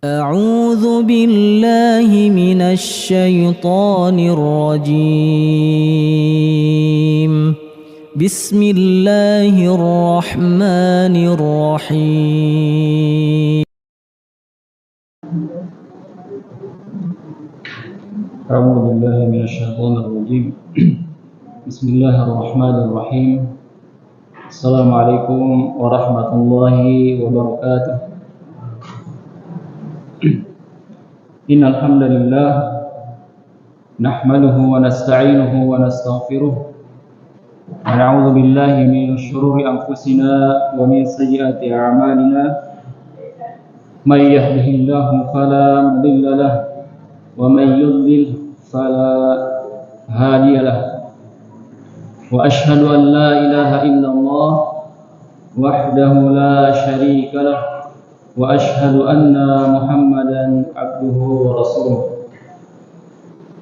أعوذ بالله من الشيطان الرجيم. بسم الله الرحمن الرحيم. أعوذ بالله من الشيطان الرجيم. بسم الله الرحمن الرحيم. السلام عليكم ورحمة الله وبركاته. إن الحمد لله نحمده ونستعينه ونستغفره ونعوذ بالله من شرور أنفسنا ومن سيئات أعمالنا. من يهده الله فلا مضل له ومن يضلل فلا هادي له. وأشهد أن لا إله إلا الله وحده لا شريك له وأشهد أن محمدا عبده ورسوله.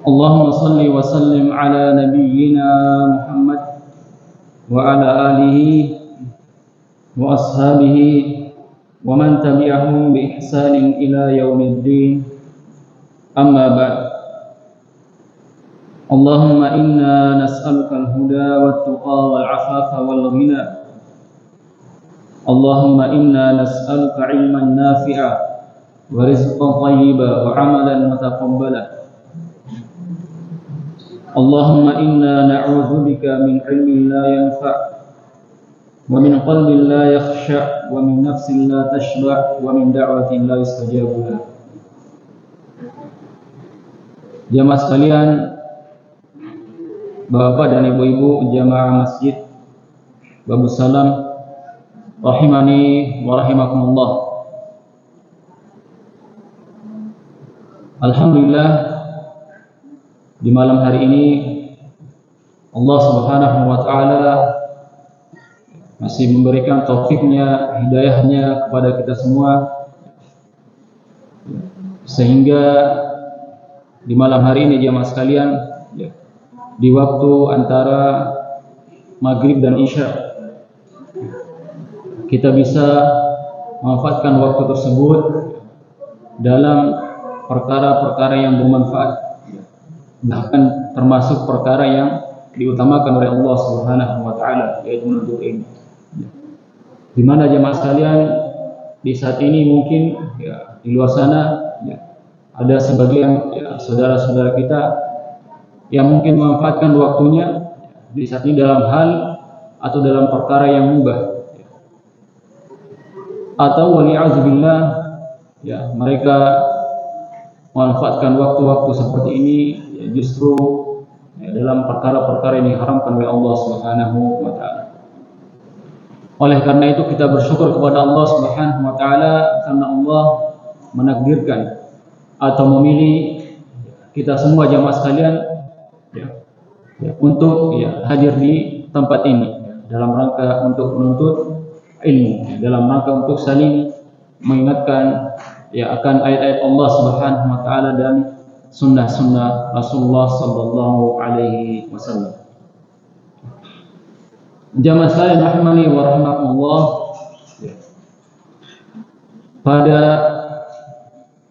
اللهم صل وسلم على نبينا محمد وعلى آله وأصحابه ومن تبعهم بإحسان إلى يوم الدين. أما بعد. اللهم إنا نسألك الهدى والتقى والعفاف والغنى. اللهم إنا نسألك علما نافعا ورزقا طيبا وعملا متقبلا. اللهم إنا نعوذ بك من علم لا ينفع ومن قلب لا يخشع ومن نفس لا تشبع ومن دعوة لا يستجاب لها. Jamaah sekalian, Bapak dan Ibu-ibu jamaah masjid Babus Salam, rahimani wa rahimakumullah. Alhamdulillah, di malam hari ini Allah Subhanahu wa taala masih memberikan taufiknya, hidayahnya kepada kita semua, sehingga di malam hari ini jamaah sekalian, di waktu antara maghrib dan isya, kita bisa memanfaatkan waktu tersebut dalam perkara-perkara yang bermanfaat, bahkan termasuk perkara yang diutamakan oleh Allah Subhanahu wa taala, yaitu menuntut ilmu. Di mana jemaah sekalian, di saat ini mungkin di luar sana ada sebagian saudara-saudara kita yang mungkin memanfaatkan waktunya di saat ini dalam hal atau dalam perkara yang mubah, atau wali'azubillah, mereka memanfaatkan waktu-waktu seperti ini justru dalam perkara-perkara yang diharamkan oleh Allah Subhanahu wa taala. Oleh karena itu kita bersyukur kepada Allah Subhanahu wa taala karena Allah menakdirkan atau memilih kita semua jamaah sekalian untuk hadir di tempat ini dalam rangka untuk menuntut ilmu, dalam rangka untuk saling mengingatkan akan ayat-ayat Allah Subhanahu wa taala dan sunnah-sunnah Rasulullah sallallahu alaihi wasallam. Jamaah sekalian rahimani wa rahimakumullah, pada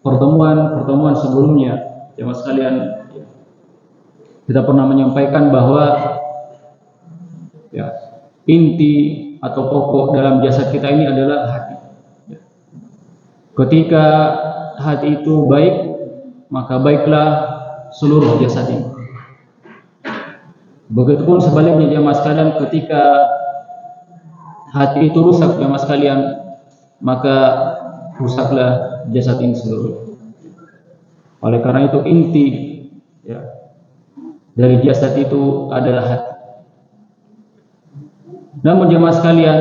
pertemuan sebelumnya jamaah sekalian kita pernah menyampaikan bahwa inti atau pokok dalam jasad kita ini adalah hati. Ketika hati itu baik, maka baiklah seluruh jasad ini. Begitupun sebaliknya jamaah sekalian, ketika hati itu rusak jamaah sekalian, maka rusaklah jasad ini seluruh. Oleh karena itu inti dari jasad itu adalah hati. Namun jemaah sekalian,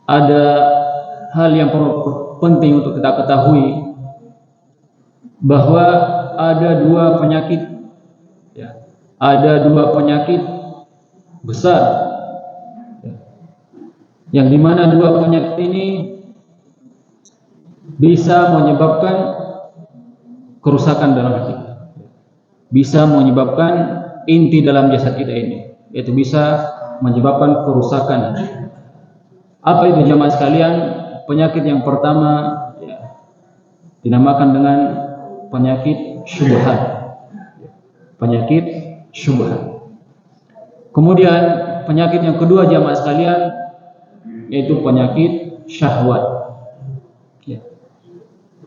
ada hal yang perlu penting untuk kita ketahui, bahwa ada dua penyakit besar, yang dimana dua penyakit ini bisa menyebabkan kerusakan dalam hati, bisa menyebabkan inti dalam jasad kita ini, yaitu bisa menyebabkan kerusakan. Apa itu jamaah sekalian? Penyakit yang pertama dinamakan dengan penyakit syubhat. Penyakit syubhat. Kemudian penyakit yang kedua jamaah sekalian yaitu penyakit syahwat. Ya.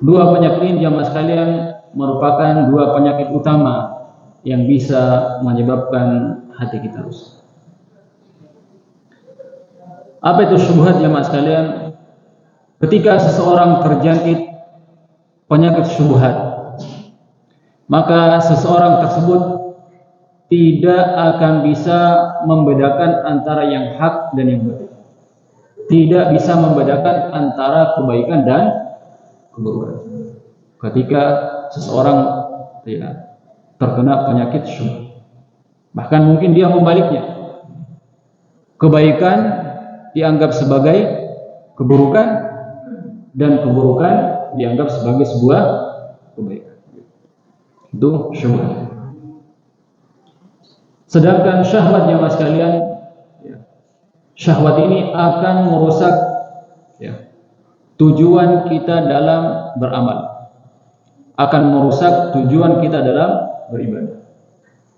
Dua penyakit ini jamaah sekalian merupakan dua penyakit utama yang bisa menyebabkan hati kita rusak. Apa itu syubhat jamaah sekalian? Ketika seseorang terjangkit penyakit syubhat, maka seseorang tersebut tidak akan bisa membedakan antara yang hak dan yang batil. Tidak bisa membedakan antara kebaikan dan keburukan. Ketika seseorang terkena penyakit syubhat, bahkan mungkin dia membaliknya. Kebaikan dianggap sebagai keburukan dan keburukan dianggap sebagai sebuah kebaikan. Itu syubhat. Sedangkan syahwat jamaah sekalian, syahwat ini akan merusak tujuan kita dalam beramal, akan merusak tujuan kita dalam beribadah.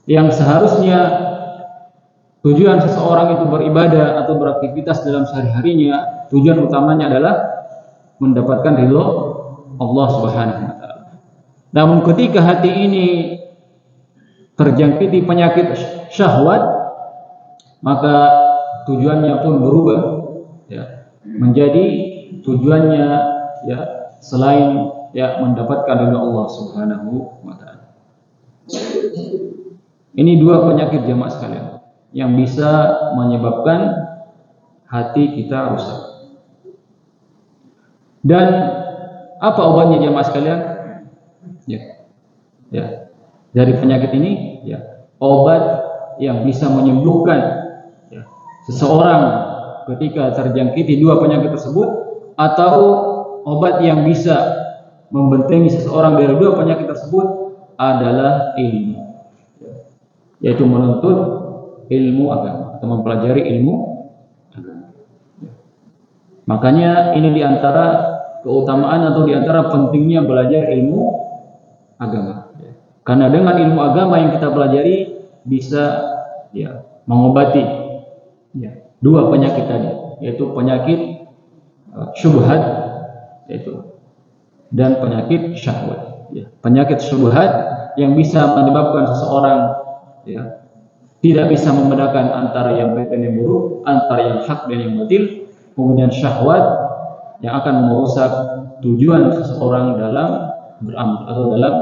Yang seharusnya tujuan seseorang itu beribadah atau beraktivitas dalam sehari-harinya, tujuan utamanya adalah mendapatkan ridho Allah Subhanahu wa taala. Namun ketika hati ini terjangkiti penyakit syahwat, maka tujuannya pun berubah, menjadi tujuannya selain mendapatkan ridha Allah Subhanahu wa taala. Ini dua penyakit jamaah sekalian yang bisa menyebabkan hati kita rusak. Dan apa obatnya jamaah sekalian? Dari penyakit ini, obat yang bisa menyembuhkan seseorang ketika terjangkiti dua penyakit tersebut, atau obat yang bisa membentengi seseorang dari dua penyakit tersebut adalah ilmu, yaitu menuntut ilmu agama atau mempelajari ilmu agama. Makanya ini diantara keutamaan atau diantara pentingnya belajar ilmu agama. Karena dengan ilmu agama yang kita pelajari bisa mengobati dua penyakit tadi, yaitu penyakit syubhat dan penyakit syahwat. Penyakit syubhat yang bisa menyebabkan seseorang tidak bisa membedakan antara yang baik dan yang buruk, antara yang hak dan yang batil. Kemudian syahwat yang akan merusak tujuan seseorang dalam beramal atau dalam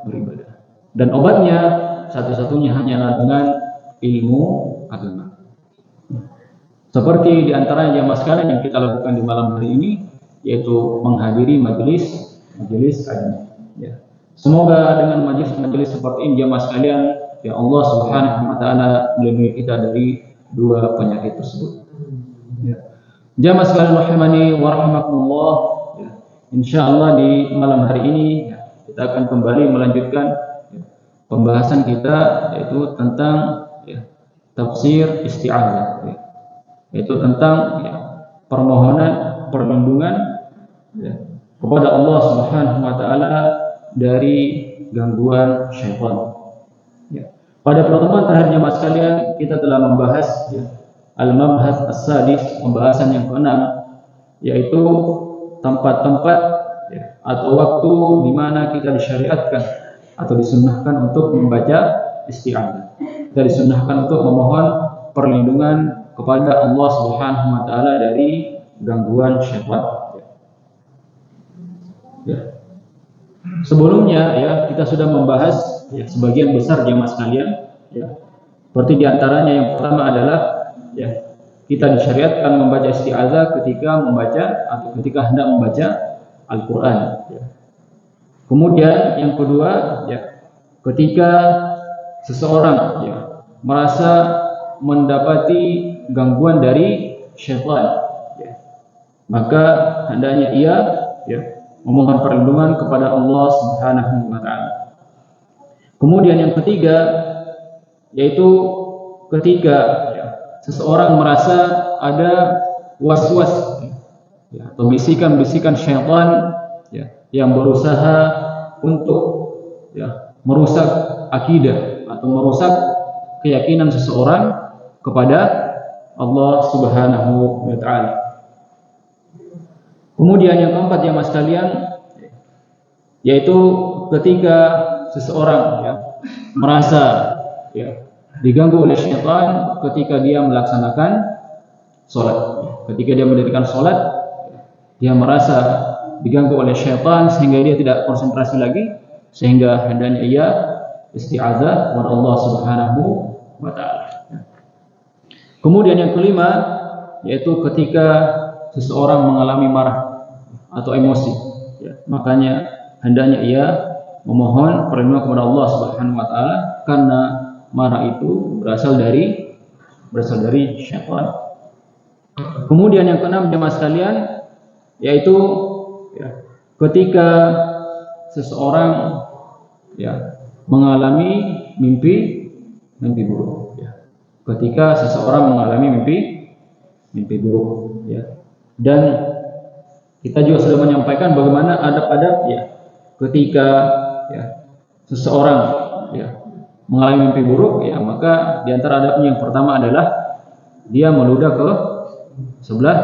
beribadah. Dan obatnya satu-satunya hanyalah dengan ilmu agama. Seperti diantaranya jamaah sekalian yang kita lakukan di malam hari ini, yaitu menghadiri majelis agama. Semoga dengan majelis seperti ini jamaah sekalian, Allah Subhanahu wa taala melindungi kita dari dua penyakit tersebut. Jamaah sekalian rahimani wa rahimakumullah, insyaallah di malam hari ini kita akan kembali melanjutkan pembahasan kita, yaitu tentang tafsir isti'adzah, yaitu tentang permohonan perlindungan kepada Allah Subhanahu wa taala dari gangguan syaitan. Pada pertemuan terakhir jemaah sekalian, kita telah membahas al-mabhath as-sadis, pembahasan yang ke-6, yaitu tempat-tempat atau waktu di mana kita disyariatkan atau disunnahkan untuk membaca isti'adzah. Kita disunnahkan untuk memohon perlindungan kepada Allah Subhanahu wa taala dari gangguan syaitan. Sebelumnya kita sudah membahas sebagian besar jemaah sekalian. Seperti diantaranya yang pertama adalah kita disyariatkan membaca isti'adzah ketika membaca atau ketika hendak membaca Al-Quran. Kemudian yang kedua, ketika seseorang merasa mendapati gangguan dari syaitan, maka hendaknya ia memohon perlindungan kepada Allah Subhanahu wa taala. Kemudian yang ketiga, yaitu ketika seseorang merasa ada was-was atau bisikan-bisikan syaitan ya, yang berusaha untuk ya merusak akidah atau merusak keyakinan seseorang kepada Allah Subhanahu wa taala. Kemudian yang keempat ya Mas kalian, yaitu ketika seseorang ya merasa ya diganggu oleh syaitan ketika dia melaksanakan sholat. Ketika dia mendirikan sholat, dia merasa diganggu oleh syaitan sehingga dia tidak konsentrasi lagi, sehingga hendaknya ia isti'adzah kepada Allah Subhanahu wa taala. Kemudian yang kelima, yaitu ketika seseorang mengalami marah atau emosi, ya, makanya hendaknya ia memohon perlindungan kepada Allah Subhanahu wa taala, karena marah itu berasal dari syaitan. Kemudian yang keenam jemaah sekalian, yaitu ya, ketika seseorang ya mengalami mimpi buruk, ya. Ketika seseorang mengalami mimpi buruk, ya. Dan kita juga sudah menyampaikan bagaimana adab-adab ya ketika ya seseorang ya mengalami mimpi buruk, ya maka di antara adabnya yang pertama adalah dia meludah ke sebelah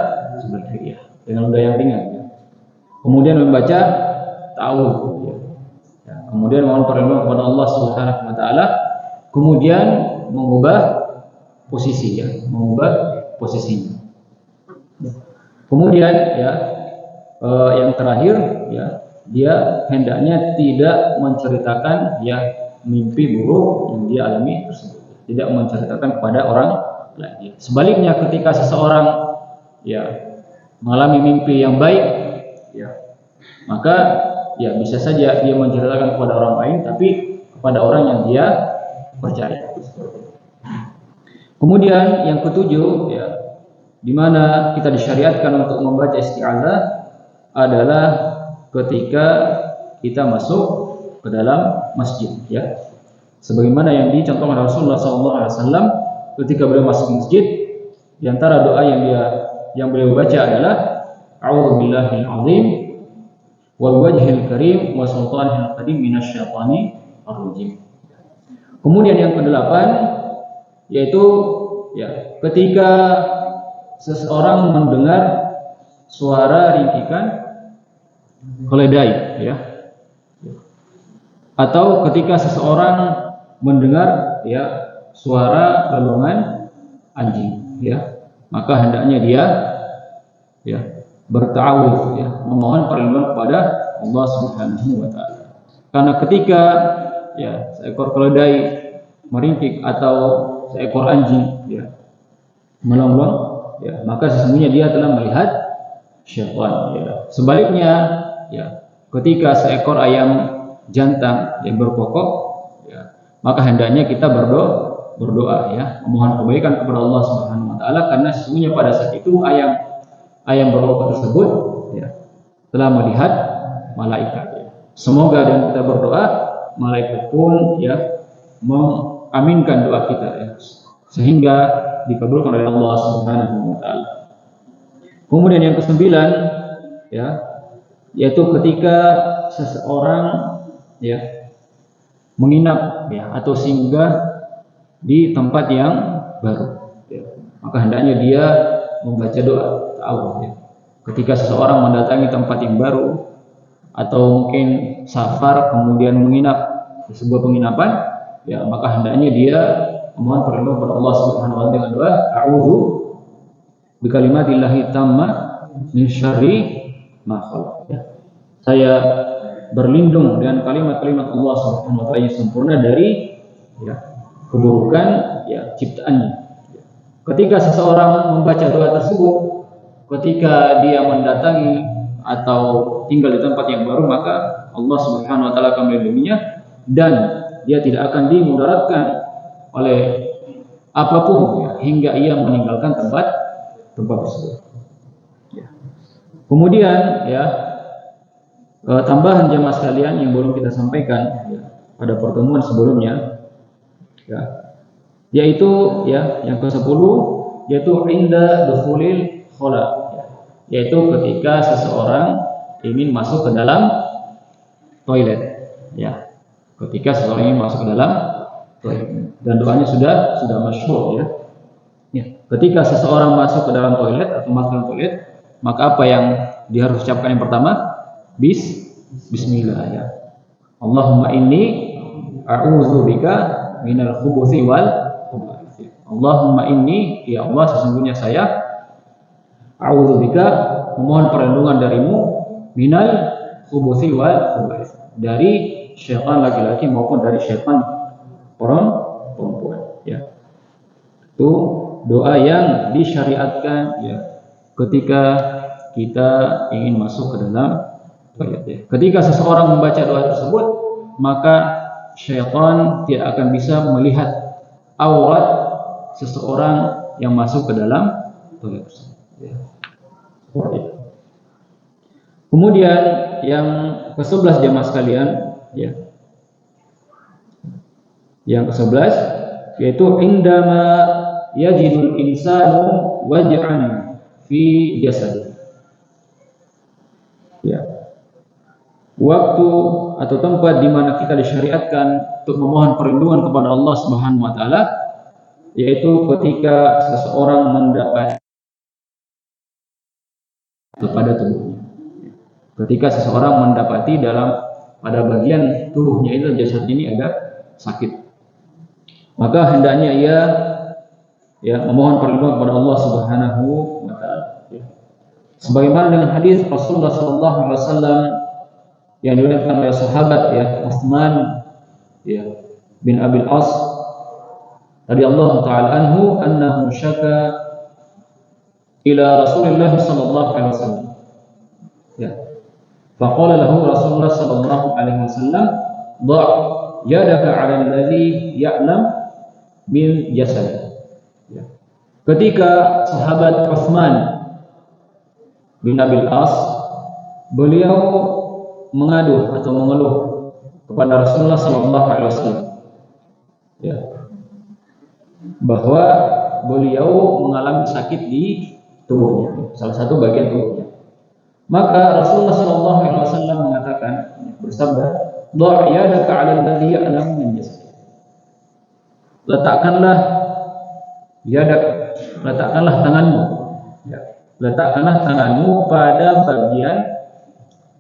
kiri ya, dengan ludah yang ringan ya. Kemudian membaca ta'awudz ya. Ya, kemudian mohon perlindungan kepada Allah Subhanahu wa taala, kemudian mengubah posisinya. Kemudian ya yang terakhir ya, dia hendaknya tidak menceritakan ya mimpi buruk yang dia alami tersebut, tidak menceritakan kepada orang lain. Sebaliknya ketika seseorang ya mengalami mimpi yang baik ya, maka ya bisa saja dia menceritakan kepada orang lain, tapi kepada orang yang dia percaya. Kemudian yang ketujuh ya, di mana kita disyariatkan untuk membaca isti'adzah adalah ketika kita masuk ke dalam masjid ya. Sebagaimana yang dicontohkan Rasulullah SAW ketika beliau masuk masjid, di antara doa yang beliau baca adalah a'udzubillahil azim wal wajhil karim wa sultanil qadim minasyaitonir rajim. Kemudian yang kedelapan, yaitu ya ketika seseorang mendengar suara ringkikan keledai ya, atau ketika seseorang mendengar ya suara gelongan anjing ya, maka hendaknya dia ya berta'awudz ya, memohon perlindungan kepada Allah Subhanahu wa taala. Karena ketika ya seekor keledai meringkik atau seekor anjing ya melonglong ya, maka sesungguhnya dia telah melihat syaitan ya. Sebaliknya ya, ketika seekor ayam jantan yang berkokok ya, maka hendaknya kita berdoa ya, memohon kebaikan kepada Allah Subhanahu wa taala, karena sesungguhnya pada saat itu ayam berkokok tersebut ya telah melihat malaikat ya. Semoga dengan kita berdoa, malaikat pun ya mengaminkan doa kita ya, sehingga dikabulkan oleh Allah Subhanahu wa taala. Kemudian yang kesembilan ya, yaitu ketika seseorang ya menginap ya atau singgah di tempat yang baru ya, maka hendaknya dia membaca doa ta'awudz ya. Ketika seseorang mendatangi tempat yang baru atau mungkin safar kemudian menginap di sebuah penginapan ya, maka hendaknya dia memohon perlindungan kepada Allah Subhanahu wa taala dengan doa a'udzu bikalimatillahi tamma min syarri ma khalaq ya. Saya berlindung dengan kalimat-kalimat Allah Subhanahu wa taala yang sempurna dari ya keburukan ya ciptaannya. Ketika seseorang membaca doa tersebut, ketika dia mendatangi atau tinggal di tempat yang baru, maka Allah Subhanahu wa taala akan melindunginya dan dia tidak akan dimudaratkan oleh apapun ya, hingga ia meninggalkan tempat tersebut. Ya. Kemudian ya tambahan jemaah sekalian yang belum kita sampaikan ya, pada pertemuan sebelumnya ya, yaitu ya yang ke-10, yaitu inda dukhulil khala ya, yaitu ketika seseorang ingin masuk ke dalam toilet, ya. Ketika seseorang ingin masuk ke dalam toilet, dan doanya sudah masyhur, ya. Ya. Ketika seseorang masuk ke dalam toilet atau masuk ke dalam toilet, maka apa yang dia harus ucapkan yang pertama? Bismillah, ya. Allahumma inni a'udzubika minal khubuthi wal khaba'ith. Allahumma inni, ya Allah, sesungguhnya saya a'udzubika, memohon perlindungan darimu, minal khubuthi wal khaba'ith, dari syaitan laki-laki maupun dari syaitan perempuan, ya. Itu doa yang disyariatkan, ya, ketika kita ingin masuk ke dalam toilet, ya. Ketika seseorang membaca doa tersebut, maka syaitan tidak akan bisa melihat aurat seseorang yang masuk ke dalam toilet tersebut, ya. Kemudian yang ke-11 jamaah sekalian, ya. Yang ke-11 yaitu indama yajidul insanu waj'an fi jasad. Ya. Waktu atau tempat di mana kita disyariatkan untuk memohon perlindungan kepada Allah Subhanahu wa taala, yaitu ketika seseorang mendapat kepada tubuhnya. Ketika seseorang mendapati pada bagian tubuhnya itu, jasad ini ada sakit, maka hendaknya ia, ya, memohon perlindungan kepada Allah Subhanahu wa taala, ya. Sebagaimana dengan hadis Rasulullah sallallahu alaihi wasallam yang diriwayatkan oleh sahabat, ya, Utsman, ya, bin Abil As radhiyallahu taala anhu, annahu syaka ila Rasulillah sallallahu alaihi wasallam, ya. Faqala lahu Rasulullah sallallahu alaihi wasallam, "Dha' yadaka 'ala alladhi ya'lam min jasad." Ya. Ketika sahabat Utsman bin Abil As, beliau mengadu atau mengeluh kepada Rasulullah sallallahu alaihi wasallam, ya, bahwa beliau mengalami sakit di tubuhnya, salah satu bagian tubuhnya. Maka Rasulullah sallallahu alaihi wasallam mengatakan, bersabda, "Dha' yadaka 'ala alladhi ya'lamu min jasad." Letakkanlah tanganmu, ya, letakkanlah tanganmu pada bagian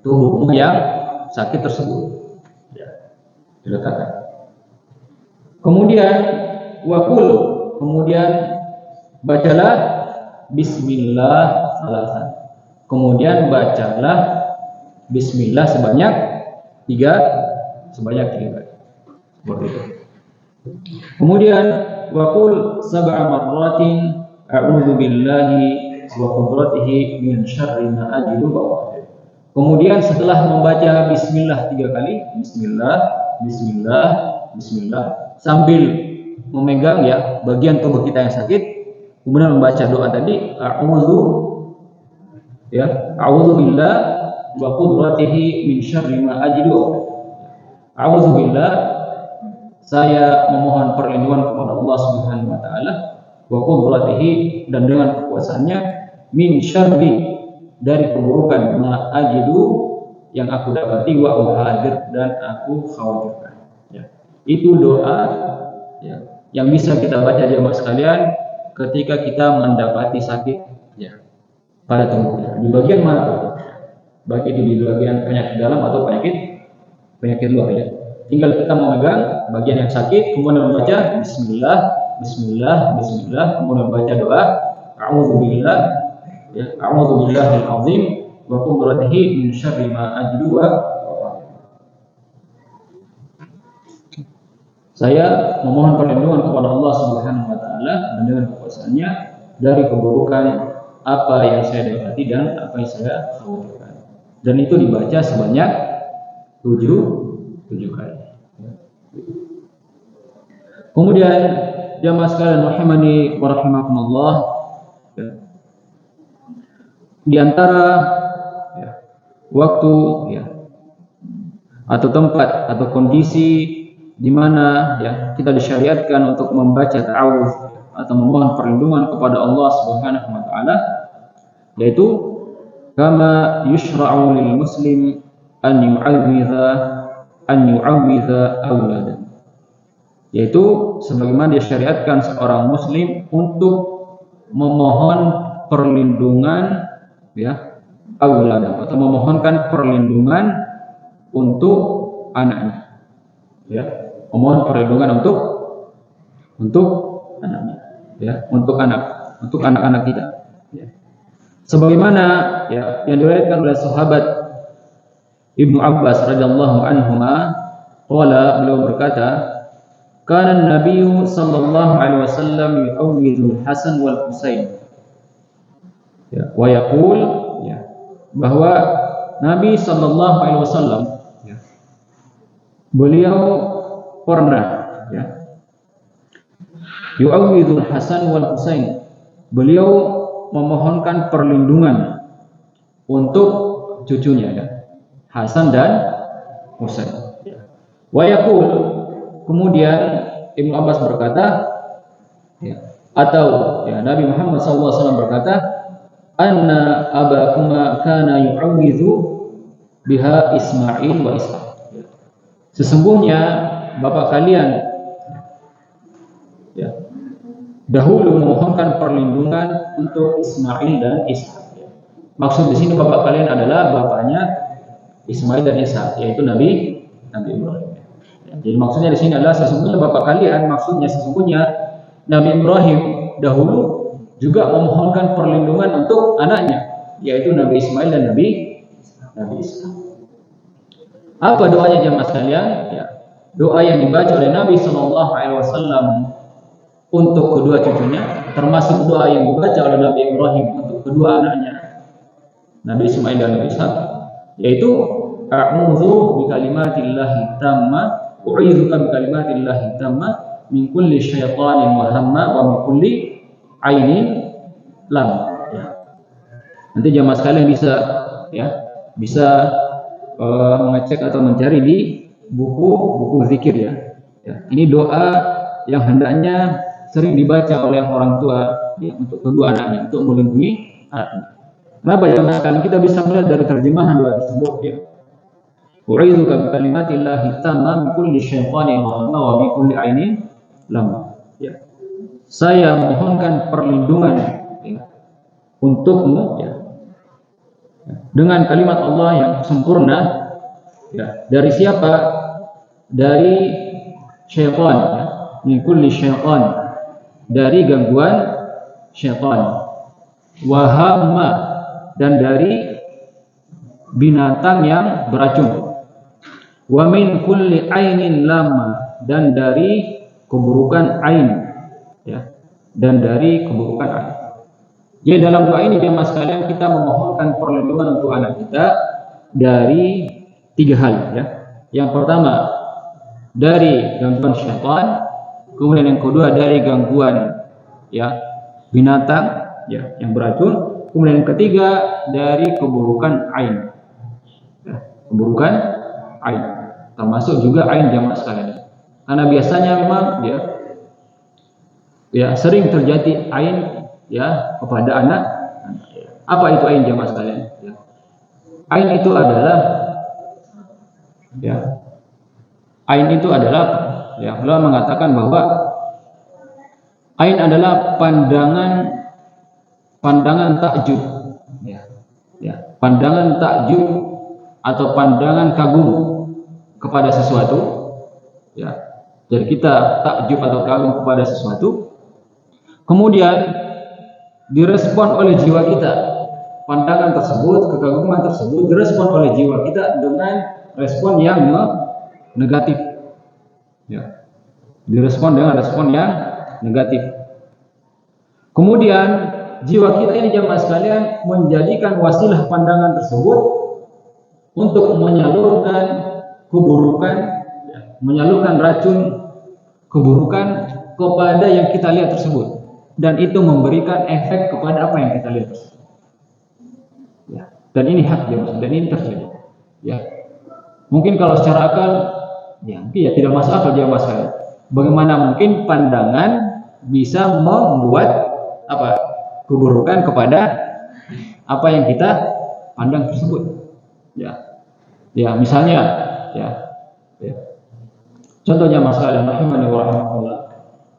tubuhmu yang sakit tersebut, ya, diletakkan. Kemudian wakul, kemudian bacalah Bismillah salasan. Kemudian bacalah Bismillah sebanyak tiga kali. Seperti itu. Kemudian waqul sab'a marratin a'udzu billahi wa qudratihi min syarri ma ajidu wa aqdir. Kemudian setelah membaca Bismillah 3 kali, Bismillah, Bismillah, Bismillah, sambil memegang, ya, bagian tubuh kita yang sakit, kemudian membaca doa tadi, a'udzu billah wa qudratihi min syarri ma ajidu. A'udzu billah, saya memohon perlindungan kepada Allah Subhanahu wa taala, wa qudratihi, dan dengan kekuasaannya, min syarri, dari keburukan, ma ajidu, yang aku dapati, wa uhadir, dan aku khawatirkan, ya. Itu doa, ya, yang bisa kita baca jemaah sekalian ketika kita mendapati sakit, ya, pada tubuh. Di bagian mana? Baik itu di bagian penyakit dalam atau penyakit luar, ya. Tinggal kita memegang bagian yang sakit, kemudian membaca Bismillah, Bismillah, Bismillah, kemudian membaca doa a'udzubillah, ya, a'udzubillahil azim wa qudratihi min syarri ma ajidu wa. Saya memohon perlindungan kepada Allah Subhanahu wa taala dan dengan kekuasaannya dari keburukan apa yang saya dapati dan apa yang saya khawatirkan. Dan itu dibaca sebanyak 7 kali. Kemudian jamaah sekalian rahimani wa rahimakumullah, ya, di antara, ya, waktu, ya, atau tempat atau kondisi di mana, ya, kita disyariatkan untuk membaca ta'awudz atau memohon perlindungan kepada Allah Subhanahu wa taala, yaitu kama yushra'u lil muslim an yu'awwidha auladan, yaitu sebagaimana disyariatkan seorang muslim untuk memohon perlindungan ya auladan, atau memohonkan perlindungan untuk anaknya, ya, memohon perlindungan untuk anaknya, ya, untuk anak-anak kita, ya. Sebagaimana ya yang diriwayatkan oleh sahabat Ibnu Abbas radhiyallahu anhuma, beliau berkata, kana an-nabiy sallallahu alaihi wasallam yu'awwidul Hasan wal Husain, ya, wa yaqul, ya, bahwa Nabi sallallahu alaihi wasallam, ya, beliau pernah, ya, yu'awwidul Hasan wal Husain, beliau memohonkan perlindungan untuk cucunya, ya, Hasan dan Husain. Wa yaqul, kemudian Ibnu Abbas berkata, ya, atau ya Nabi Muhammad SAW berkata, anna abakuma kana yu'awwidhu biha Ismail wa Ishaq, sesungguhnya bapak kalian, ya, dahulu memohonkan perlindungan untuk Ismail dan Ishak. Maksud di sini bapak kalian adalah bapaknya Ismail dan Ishak, yaitu Nabi Ibrahim. Jadi maksudnya di sini adalah sesungguhnya bapak kalian, maksudnya sesungguhnya Nabi Ibrahim dahulu juga memohonkan perlindungan untuk anaknya, yaitu Nabi Ismail dan Nabi Ishak. Apa doanya jemaah sekalian? Ya, doa yang dibaca oleh Nabi SAW untuk kedua cucunya, termasuk doa yang dibaca oleh Nabi Ibrahim untuk kedua anaknya, Nabi Ismail dan Nabi Ishak, yaitu a'udzu bikalimatillahi tamma, u'idzuka bikalimatillahi tamma min kulli syaitanin wa hamma wa min kulli ainin lam. Ya. Nanti jemaah sekalian bisa mengecek atau mencari di buku zikir, ya. Ini doa yang hendaknya sering dibaca oleh orang tua, ya, untuk kedua anaknya, untuk melindungi anaknya. Kenapa ya? Karena kita bisa melihat dari terjemahan doa tersebut, ya. U'idzuka bikalimatillahi tamma min kulli syaitanin wa min kulli ainin lam. Ya. Saya mohonkan perlindungan, ya, untukmu, ya, dengan kalimat Allah yang sempurna, ya, dari siapa? Dari syaitan, ya, min kulli syaitan, dari gangguan syaitan, wahamma, dan dari binatang yang beracun, wa min kulli ainin lama, dan dari keburukan ain, ya, dan dari keburukan ain. Jadi dalam doa ini jemaah sekalian kita memohonkan perlindungan untuk anak kita dari 3 hal, ya. Yang pertama dari gangguan syaitan, kemudian yang kedua dari gangguan, ya, binatang, ya, yang beracun, kemudian yang ketiga dari keburukan ain, ya, keburukan ain, termasuk juga ain jamaah sekalian. Karena biasanya memang ya sering terjadi ain, ya, kepada anak. Apa itu ain jamaah sekalian? Ya. Ain itu adalah, ya, ain itu adalah, ya, Allah mengatakan bahwa ain adalah pandangan takjub, ya, ya, pandangan takjub atau pandangan kagum kepada sesuatu, ya. Jadi kita takjub atau kagum kepada sesuatu, kemudian direspon oleh jiwa kita, pandangan tersebut, kekaguman tersebut direspon oleh jiwa kita dengan respon yang negatif, ya, direspon dengan respon yang negatif. Kemudian jiwa kita ini jemaah sekalian menjadikan wasilah pandangan tersebut untuk menyalurkan keburukan, ya, menyalurkan racun keburukan kepada yang kita lihat tersebut, dan itu memberikan efek kepada apa yang kita lihat tersebut, ya. Dan ini hak jemaah, dan ini terjadi, ya. Mungkin kalau secara akal, ya, tidak masuk akal jemaah sekalian. Bagaimana mungkin pandangan bisa membuat keburukan kepada apa yang kita pandang tersebut. Ya, misalnya, ya. Contohnya masalah rahimani wa rahimakumullah,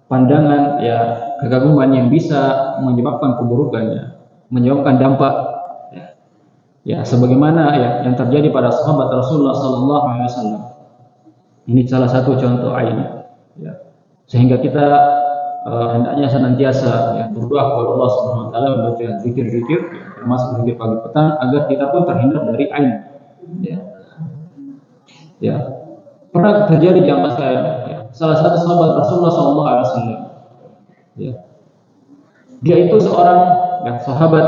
pandangan ya kekaguman yang bisa menyebabkan keburukannya, menyebabkan dampak ya sebagaimana ya yang terjadi pada sahabat Rasulullah sallallahu alaihi wasallam. Ini salah satu contoh ain ya. Sehingga kita hendaknya senantiasa ya berdoa kepada Allah Subhanahu wa taala, membaca zikir-zikir termasuk zikir pagi petang agar kita pun terhindar dari ain. Ya. Pernah terjadi jamaah sekalian, ya. Salah satu sahabat Rasulullah sallallahu alaihi wasallam. Ya. Dia itu seorang ya, sahabat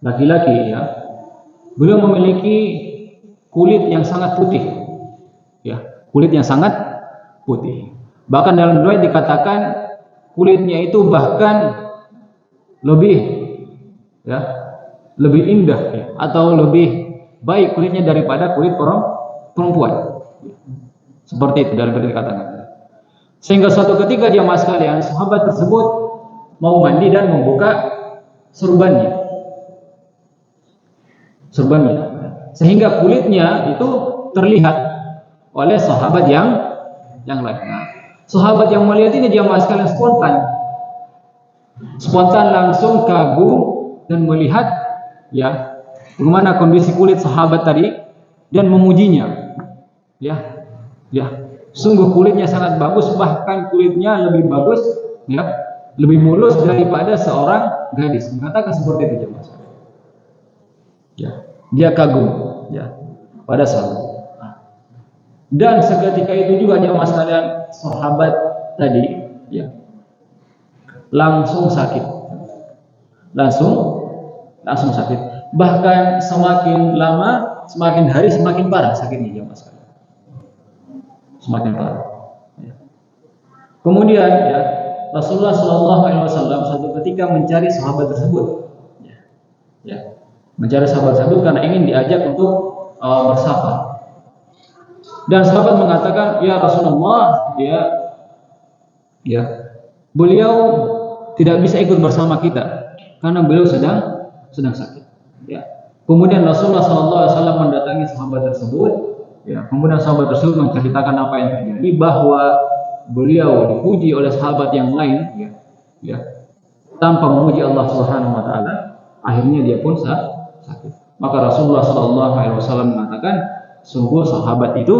laki-laki ya. Beliau memiliki kulit yang sangat putih. Ya, kulit yang sangat putih. Bahkan dalam riwayat dikatakan kulitnya itu bahkan lebih indah ya, atau lebih baik kulitnya daripada kulit perempuan. Seperti itu dalam riwayat dikatakan. Sehingga suatu ketika jamaah sekalian, sahabat tersebut mau mandi dan membuka surbannya. Sehingga kulitnya itu terlihat oleh sahabat yang lain. Nah, sahabat yang melihat ini jamaah sekalian spontan langsung kagum dan melihat ya bagaimana kondisi kulit sahabat tadi dan memujinya. Sungguh kulitnya sangat bagus, bahkan kulitnya lebih bagus ya, lebih mulus daripada seorang gadis. Mengatakan seperti itu jemaah sekalian. Ya, dia kagum ya pada sahabat. Dan seketika itu juga jemaah sekalian, sahabat tadi ya langsung sakit. Langsung sakit. Bahkan semakin lama, semakin hari semakin parah sakitnya jemaah sekalian. Semakin parah. Ya. Kemudian ya Rasulullah Shallallahu Alaihi Wasallam suatu ketika mencari sahabat tersebut. Mencari sahabat tersebut karena ingin diajak untuk bersafar. Dan sahabat mengatakan, ya Rasulullah, beliau tidak bisa ikut bersama kita karena beliau sedang sakit. Ya. Kemudian Rasulullah SAW mendatangi sahabat tersebut. Ya. Kemudian sahabat tersebut menceritakan apa yang terjadi, bahwa beliau dipuji oleh sahabat yang lain, tanpa memuji Allah Subhanahu Wa Taala. Akhirnya dia pun sakit. Maka Rasulullah SAW mengatakan, sungguh sahabat itu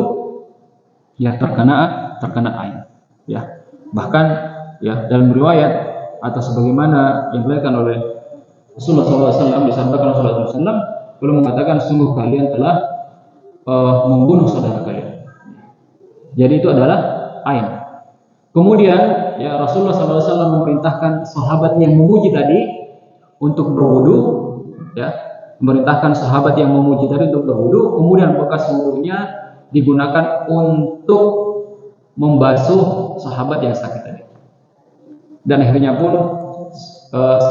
ya terkena ain. Ya. Bahkan ya dalam riwayat atau sebagaimana yang diriwayatkan oleh Rasulullah SAW, disampaikan Rasulullah SAW, beliau mengatakan sungguh kalian telah membunuh saudara kalian. Jadi itu adalah ain. Kemudian ya Rasulullah SAW memerintahkan sahabat yang memuji tadi untuk berwudu, ya, memerintahkan sahabat yang memuji tadi untuk berwudu, kemudian bekas wudunya digunakan untuk membasuh sahabat yang sakit tadi. Dan akhirnya pun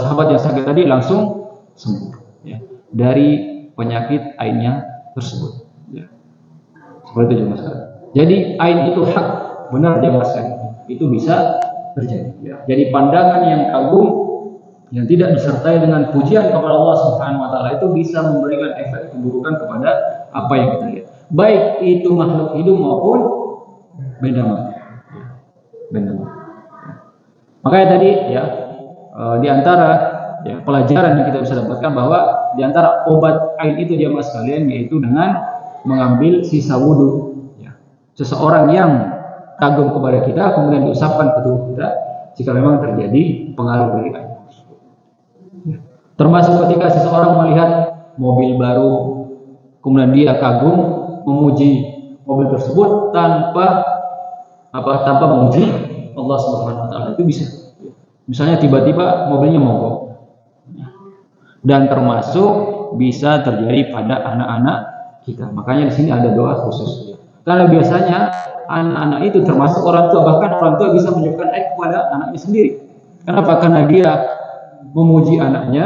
sahabat yang sakit tadi langsung sembuh ya, dari penyakit ainnya tersebut. Ya. Seperti itu mas. Jadi ain itu hak, benar dia mas, itu bisa terjadi. Ya. Jadi pandangan yang kagum yang tidak disertai dengan pujian kepada Allah Subhanahu Wa Taala itu bisa memberikan efek keburukan kepada apa yang kita lihat, baik itu makhluk hidup maupun benda mati. Makanya tadi ya di antara ya, pelajaran yang kita bisa dapatkan bahwa di antara obat ain itu jamaah sekalian yaitu dengan mengambil sisa wudu. Ya. Seseorang yang kagum kepada kita kemudian diusapkan ke tubuh kita jika memang terjadi pengaruh dari ain. Ya. Termasuk ketika seseorang melihat mobil baru kemudian dia kagum memuji mobil tersebut tanpa memuji Allah Subhanahu Wa Taala, itu bisa. Misalnya tiba-tiba mobilnya mogok, dan termasuk bisa terjadi pada anak-anak kita. Makanya di sini ada doa khusus. Karena biasanya anak-anak itu termasuk orang tua, bahkan orang tua bisa menyebabkan aib kepada anaknya sendiri. Kenapa? Karena dia memuji anaknya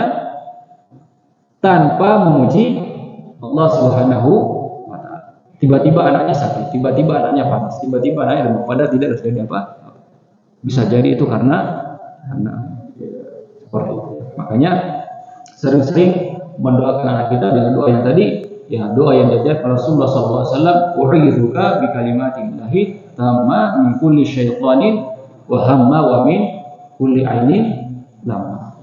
tanpa memuji Allah Subhanahu Wa Taala. Tiba-tiba anaknya sakit, tiba-tiba anaknya panas, tiba-tiba anaknya demam, padahal tidak terjadi apa. Bisa jadi itu karena seperti itu. Makanya sering-sering mendoakan anak kita dengan doa yang tadi, ya doa yang diajarkan Rasulullah SAW, "U'idzuka bi kalimatillahi tamma min kulli syaitanin wa hamma wa min kulli ainin lamma."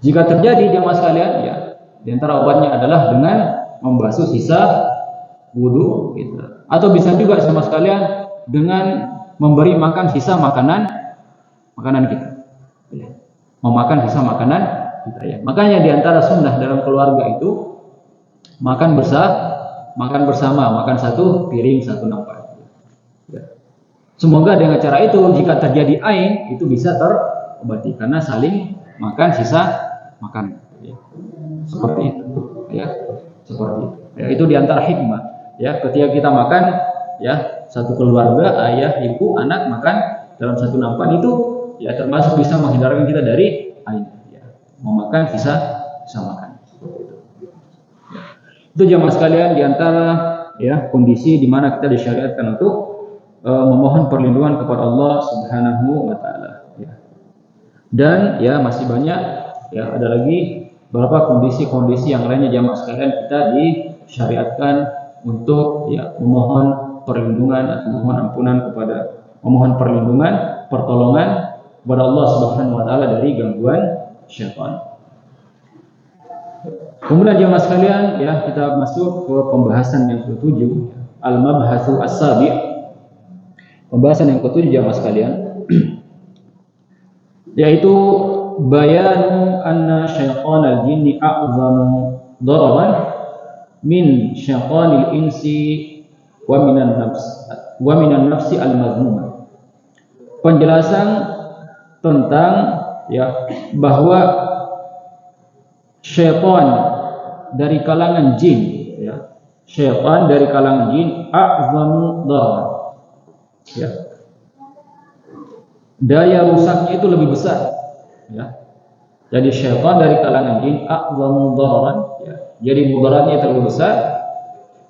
Jika terjadi jamaah sekalian, ya di antara obatnya adalah dengan membasuh sisa wudu kita. Atau bisa juga sama sekalian dengan memberi makan sisa makanan kita. Memakan sisa makanan kita, ya. Makanya di antara sunnah dalam keluarga itu makan bersama, makan satu piring satu nampan. Ya. Semoga dengan cara itu jika terjadi ain itu bisa terobati karena saling makan sisa makan, ya. Seperti itu, ya, seperti itu. Ya, itu diantara hikmah, ya, ketika kita makan, ya, satu keluarga, ayah, ibu, anak makan dalam satu nampan itu, ya, termasuk bisa menghindarkan kita dari ain, ya, memakan sisa makan. Seperti itu. Ya. Itu jamaah sekalian diantara, ya, kondisi di mana kita disyariatkan untuk memohon perlindungan kepada Allah Subhanahu wa taala, ya. Dan ya masih banyak. Ya, ada lagi beberapa kondisi-kondisi yang lainnya jamaah sekalian kita disyariatkan untuk, ya, memohon perlindungan atau memohon perlindungan, pertolongan kepada Allah Subhanahu wa taala dari gangguan syaitan. Kemudian jamaah sekalian, ya, kita masuk ke pembahasan yang ke-7, al-mabhatsu as-sabi'. Pembahasan yang ke-7 jamaah sekalian yaitu bayanu anna syaitanal jinni a'zamu dararan min syaitanil insi wa minan nafsi al-mazmumah. Penjelasan tentang, ya, bahwa syaitan dari kalangan jin, ya, syaitan dari kalangan jin a'zamu dararan, ya, daya rusaknya itu lebih besar, ya. Jadi syaitan dari kalangan jin a'zamu dararan, ya, jadi mudaratnya itu lebih besar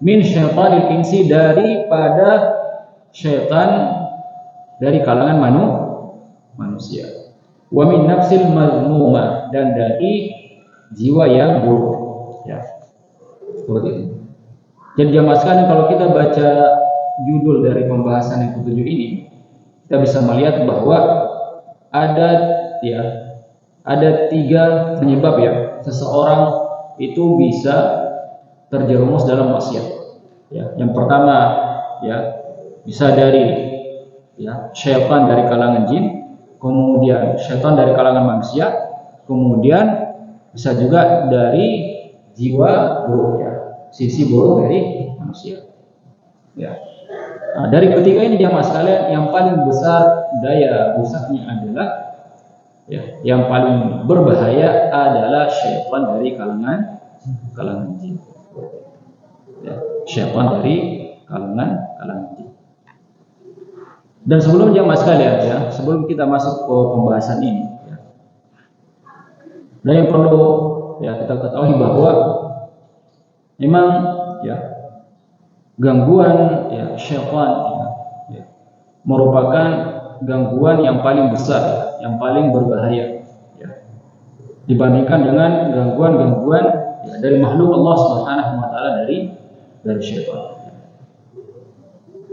min syaitanil insi daripada syaitan dari kalangan manusia, wa min nafsil mazmumah, dan dari jiwa yang buruk, ya. Seperti itu. Jadi jamaah sekalian, kalau kita baca judul dari pembahasan yang ke-7 ini, kita bisa melihat bahwa ada 3 penyebab, ya, seseorang itu bisa terjerumus dalam maksiat. Ya, yang pertama, ya, bisa dari, ya, syaitan dari kalangan jin, kemudian syaitan dari kalangan manusia, kemudian bisa juga dari jiwa buruk, ya, sisi buruk dari manusia. Ya. Nah, dari ketiga ini jamaah sekalian, yang paling besar daya rusaknya adalah, ya, yang paling berbahaya adalah syaitan dari kalangan jin. Ya, syaitan dari kalangan jin. Dan sebelum jamaah sekalian, ya, sebelum kita masuk ke pembahasan ini, ya, dan yang perlu, ya, kita ketahui bahwa memang, ya, gangguan, ya, syaitan, ya, merupakan gangguan yang paling besar, yang paling berbahaya, ya, dibandingkan dengan gangguan-gangguan, ya, dari makhluk Allah Subhanahu wa taala dari syaitan.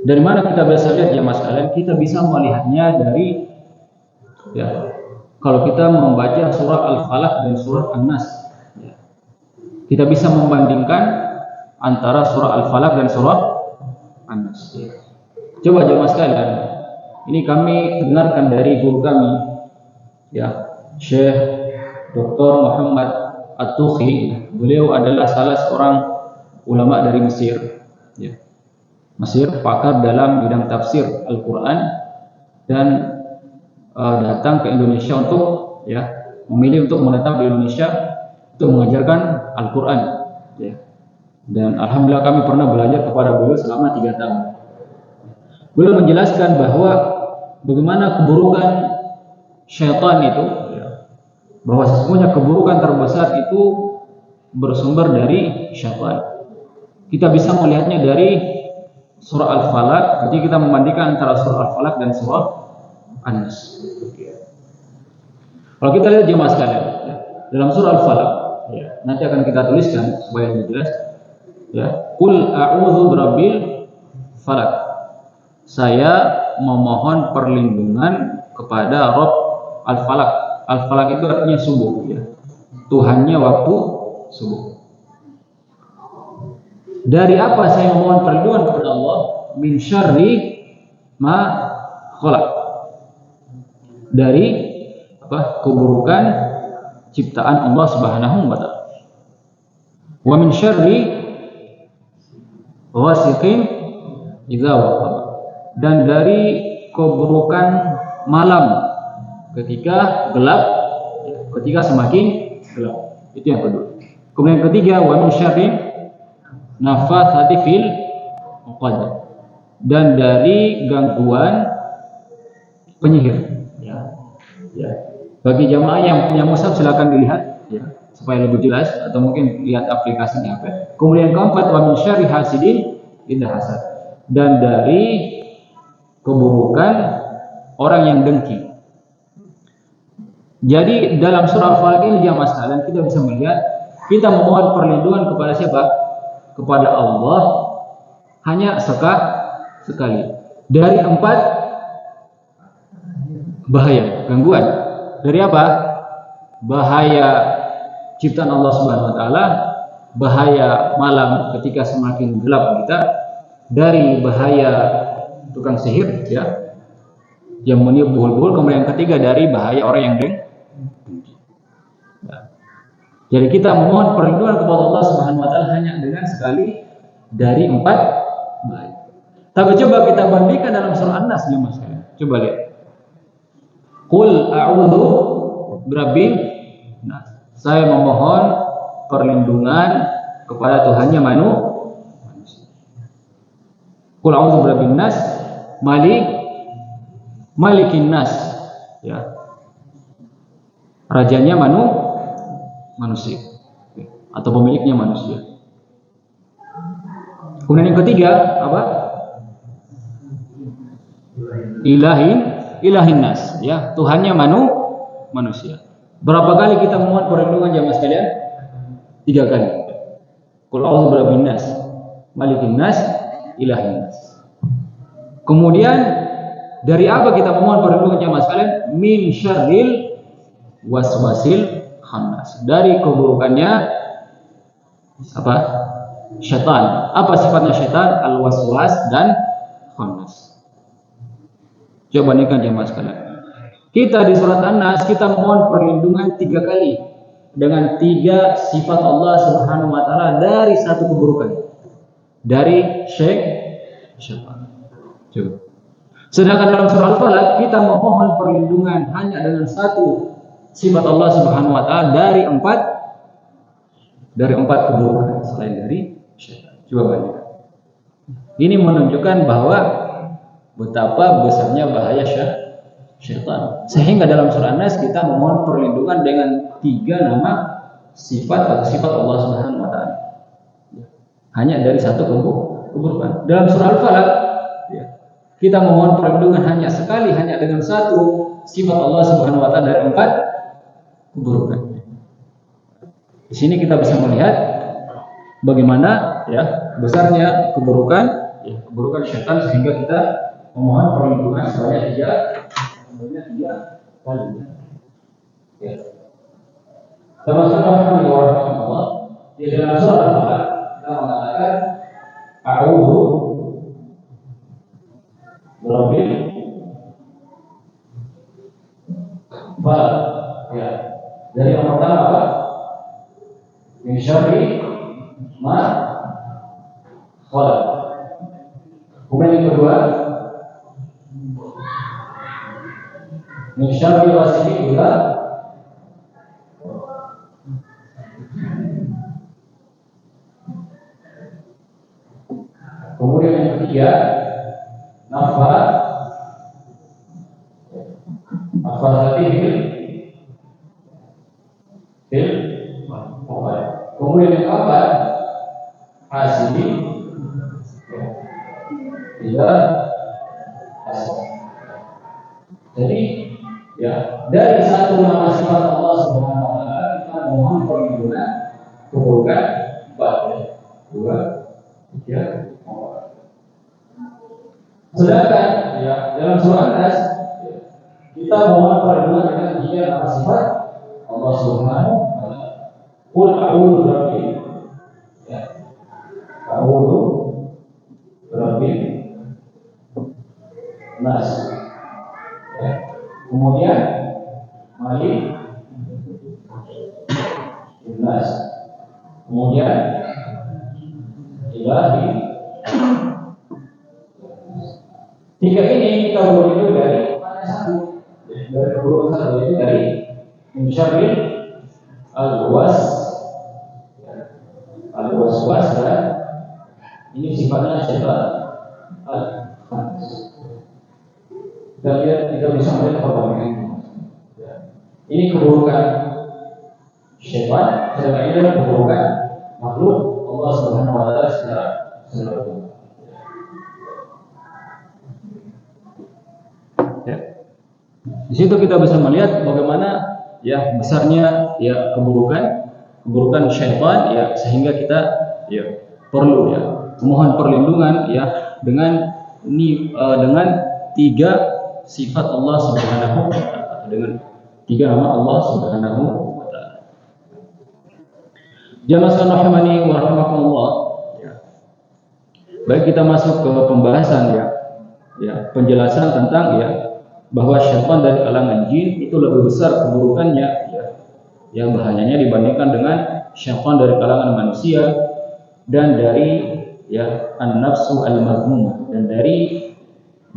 Dari mana kita bisa lihat, ya mas kalian? Kita bisa melihatnya dari, ya, kalau kita membaca surah Al-Falaq dan surah An-Nas, ya, kita bisa membandingkan antara surah Al-Falaq dan surah An-Nas. Coba jemaah sekalian, ini kami dengarkan dari guru kami, ya, Syekh Dr. Muhammad At-Tuhi. Beliau adalah salah seorang ulama dari Mesir, ya. Mesir, pakar dalam bidang tafsir Al-Quran, dan datang ke Indonesia untuk, ya, memilih untuk menetap di Indonesia untuk mengajarkan Al-Quran, ya. Dan alhamdulillah kami pernah belajar kepada beliau selama 3 tahun. Beliau menjelaskan bahwa bagaimana keburukan syaitan itu, ya, bahwa sesungguhnya keburukan terbesar itu bersumber dari syaitan. Kita bisa melihatnya dari surah Al-Falaq ketika kita membandingkan antara surah Al-Falaq dan surah An-Nas. Kalau kita lihat jemaah sekalian, ya, dalam surah Al-Falaq, ya, nanti akan kita tuliskan supaya lebih jelas. Ya, qul a'udzu birabbil falak. Saya memohon perlindungan kepada Rabb al-Falak. Al-Falak itu artinya subuh, ya. Tuhannya waktu subuh. Dari apa saya memohon perlindungan kepada Allah? Min syarri ma khalaq. Dari apa? Keburukan ciptaan Allah Subhanahu wa taala. Wa min syarri ghasiqin idza waqab. Dan dari keburukan malam ketika gelap, ketika semakin gelap. Itu yang kedua. Kemudian yang ketiga, wa min syarri nafathati fil 'uqad. Dan dari gangguan penyihir. Ya. Bagi jamaah yang punya mushaf silakan dilihat, ya, supaya lebih jelas, atau mungkin lihat aplikasinya apa. Kemudian keempat, wa min syarri hasidin idza hasad. Dan dari keburukan orang yang dengki. Jadi dalam surah Al-Falaq ini jamaah sekalian kita bisa melihat kita memohon perlindungan kepada siapa? Kepada Allah hanya sekali. Dari 4 bahaya, gangguan. Dari apa? Bahaya ciptaan Allah Subhanahu wa taala, bahaya malam ketika semakin gelap kita, dari bahaya tukang sihir, ya, yang meniup buhul-buhul. Kemudian yang ketiga dari bahaya orang yang dengki. Jadi kita memohon perlindungan kepada Allah Subhanahu wa taala hanya dengan sekali dari 4 bahaya. Tapi coba kita bandingkan dalam surah An-Nas, jemaah sekalian. Coba lihat. Qul a'udzu birabbin nas. Saya memohon perlindungan kepada Tuhannya manusia. Qul a'udzu birabbin nas, malikin nas, ya. Rajanya manusia atau pemiliknya manusia. Kemudian yang ketiga apa? Ilahin nas, ya, Tuhannya manusia. Berapa kali kita memohon perlindungan jamaah sekalian? 3 kali. Qul a'udzu birabbin nas, malikin nas, ilahin nas. Kemudian dari apa kita memohon perlindungan jamaah sekalian? Min syarril waswasil khannas. Dari keburukannya apa? Syaitan. Apa sifatnya syaitan? Al-waswas dan khannas. Coba bandingkan jemaah sekalian. Kita di surat An-Nas kita memohon perlindungan 3 kali dengan 3 sifat Allah Subhanahu wa taala dari 1 keburukan. Dari syaitan. Coba. Sedangkan dalam surah Al-Falaq kita memohon perlindungan hanya dengan 1 sifat Allah Subhanahu wa taala dari 4 keburukan selain dari syaitan. Coba bandingkan. Ini menunjukkan bahwa betapa besarnya bahaya syaitan. Sehingga dalam surah An-Nas kita memohon perlindungan dengan 3 nama sifat atau sifat Allah Subhanahu wa taala. Hanya dari 1 keburukan. Dalam surah Al-Falaq, ya, kita memohon perlindungan hanya sekali, hanya dengan 1 sifat Allah Subhanahu wa taala dari 4 keburukan. Di sini kita bisa melihat bagaimana, ya, besarnya keburukan syaitan, sehingga kita memohon perlindungan sebanyak 3 kali. Ya. Sama-sama Allah di dalam surah Al-Falaq kita mengatakan a'udzu birabbil falaq. Ya. Dari yang pertama apa? Min syarri ma khalaq. Kemudian yang kedua, min syarri ghasiqin idza. Kemudian yang ketiga, nafathati fil. Kemudian yang keempat, hasidin idza hasad. Jadi, ya, dari 1 nama sifat Allah Subhanahu wa taala kita mohon perlindungan Sedangkan ya dalam surah An-Nas kita mohon perlindungan dengan 3 nama sifat Allah Subhanahu wa taala. Qul a'udzu birabbil ya. A'udzu birabbil nas. Ya. Kemudian Malik nas. Kemudian Ilahi. 3 ini kita berhitung dari mana satu? Dari urutan satu itu dari Insyaallah al-waswas dan ini sifatnya syaitan al-khannas. Kita lihat kita bisa melihat perbandingan ini. Ini keburukan syaitan, sedangkan ini adalah keburukan makhluk Allah Subhanahu wa taala secara keseluruhan. Ya. Di situ kita bisa melihat bagaimana ya besarnya ya keburukan syaitan ya, sehingga kita ya perlu ya memohon perlindungan ya dengan 3 sifat Allah Subhanahu wa taala, dengan 3 nama Allah Subhanahu wa taala. Jamaah sekalian rahimani wa rahimakumullah ya. Baik, kita masuk ke pembahasan ya penjelasan tentang ya bahwa syaitan dari kalangan jin itu lebih besar keburukannya ya bahayanya dibandingkan dengan syaitan dari kalangan manusia dan dari ya an-nafsu al-mazmumah, dan dari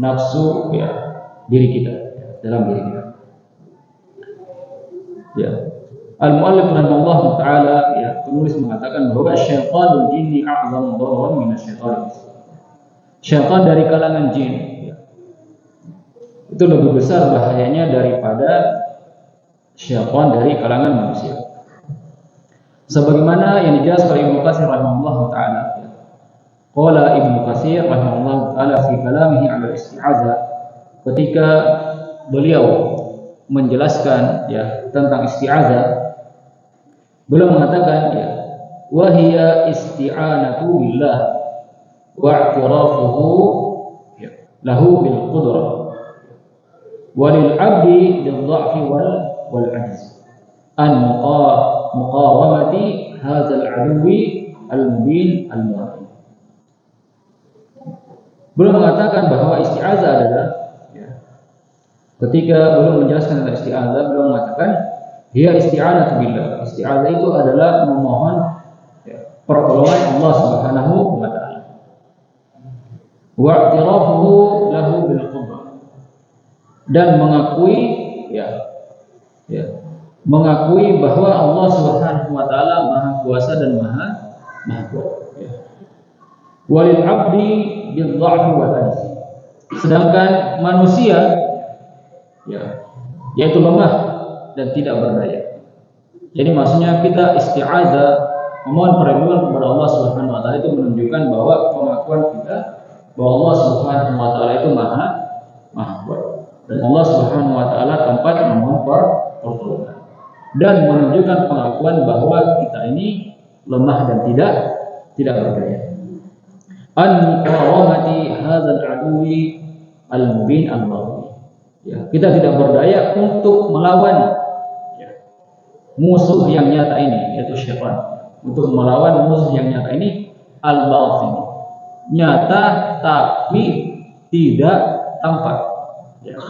nafsu ya diri kita ya, dalam diri kita. Ya. Al-muallif rahimahullah taala ya penulis mengatakan bahwa syaitanul jinni a'zamu dharran min asy-syaitan. Syaitan dari kalangan jin itu lebih besar bahayanya daripada syaitan dari kalangan manusia. Sebagaimana yang dijelaskan oleh Ibnu Katsir rahimahullah taala. Qala Ibnu Katsir rahimahullah taala fi kalamihi 'ala isti'adzah, ketika beliau menjelaskan ya tentang isti'adzah, beliau mengatakan ya wa hiya isti'anatu billah wa i'tirafuhu lahu bil qudrah walil abdi bil dha'fi wal ajz an muqawamati hadzal aduwi al mubin al mu'min. Beliau mengatakan bahwa isti'adzah adalah ya, ketika beliau menjelaskan tentang isti'adzah, beliau mengatakan hiya isti'anatu billah. Isti'adzah itu adalah memohon ya, pertolongan Allah Subhanahu wa taala. Wa i'tirafuhu lahu bil qudrah, dan mengakui mengakui bahwa Allah Subhanahu wa taala Maha Kuasa dan Maha Kuat ya. Walil abdi bil dha'fi wal ajz, sedangkan manusia ya yaitu lemah dan tidak berdaya. Jadi maksudnya kita isti'adzah memohon perlindungan kepada Allah Subhanahu wa taala itu menunjukkan bahwa pengakuan kita bahwa Allah Subhanahu wa taala itu Maha Kuat. Dan Allah Subhanahu wa taala tempat memohon pertolongan, dan menunjukkan pengakuan bahwa kita ini lemah dan tidak berdaya. An muqawamati hadzal aduwi al mubin al mawdi. Ya, kita tidak berdaya untuk melawan ya, musuh yang nyata ini, yaitu syaitan. Untuk melawan musuh yang nyata ini al batin, nyata tapi tidak tampak. Ya.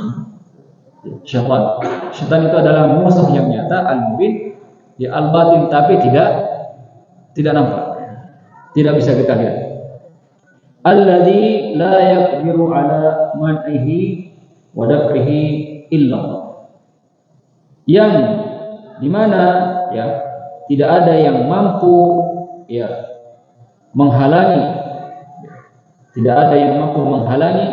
Syaitan itu adalah musuh yang nyata, al-mubin, ya al-batin, tapi tidak nampak, tidak bisa kita lihat. Alladzi la yaqdiru ala man'ihi wa daf'ihi illa Allah, yang dimana ya tidak ada yang mampu ya menghalangi, tidak ada yang mampu menghalangi